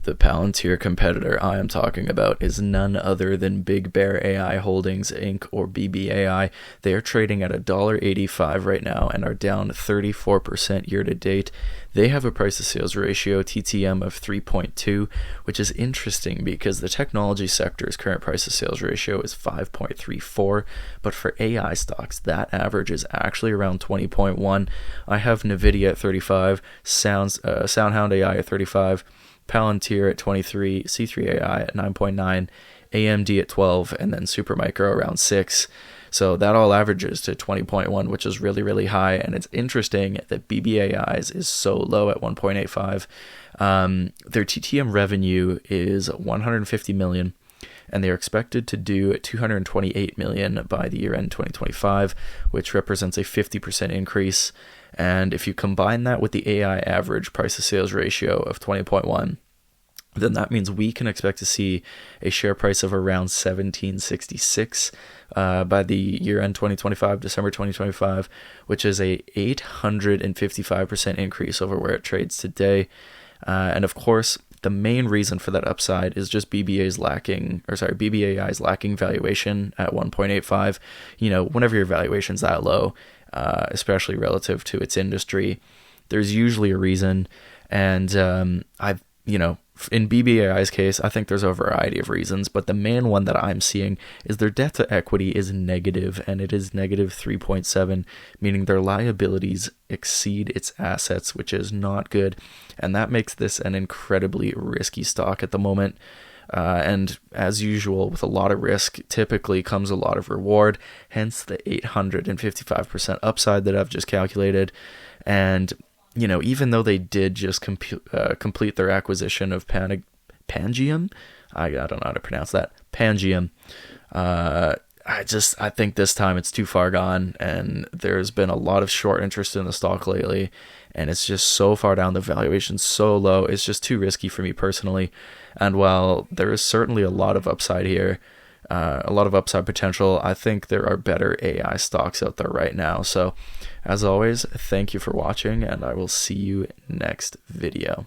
The Palantir competitor I am talking about is none other than Bigbear.ai Holdings Inc. or BBAI. They are trading at $1.85 right now and are down 34% year to date. They have a price to sales ratio TTM of 3.2, which is interesting because the technology sector's current price to sales ratio is 5.34, but for AI stocks, that average is actually around 20.1. I have NVDA at 35, SOUN AI at 35, Palantir at 23, C3AI at 9.9, AMD at 12, and then Supermicro around 6. So that all averages to 20.1, which is really, really high. And it's interesting that BBAI's is so low at 1.85. Their TTM revenue is $150 million, and they're expected to do $228 million by the year end 2025, which represents a 50% increase. And if you combine that with the AI average price to sales ratio of 20.1, then that means we can expect to see a share price of around $17.66 by the year end 2025, December 2025, which is a 855% increase over where it trades today. And of course, the main reason for that upside is just BBAI's lacking valuation at 1.85. Whenever your valuation's that low, especially relative to its industry, there's usually a reason. And in BBAI's case, I think there's a variety of reasons, but the main one that I'm seeing is their debt to equity is negative, and it is negative 3.7, meaning their liabilities exceed its assets, which is not good. And that makes this an incredibly risky stock at the moment. And as usual, with a lot of risk, typically comes a lot of reward, hence the 855% upside that I've just calculated. And even though they did just complete their acquisition of Pangiam, I don't know how to pronounce that, Pangiam, I think this time it's too far gone, and there's been a lot of short interest in the stock lately, and it's just so far down, the valuation so low, it's just too risky for me personally. And while there is certainly a lot of upside here, a lot of upside potential, I think there are better AI stocks out there right now. So as always, thank you for watching, and I will see you next video.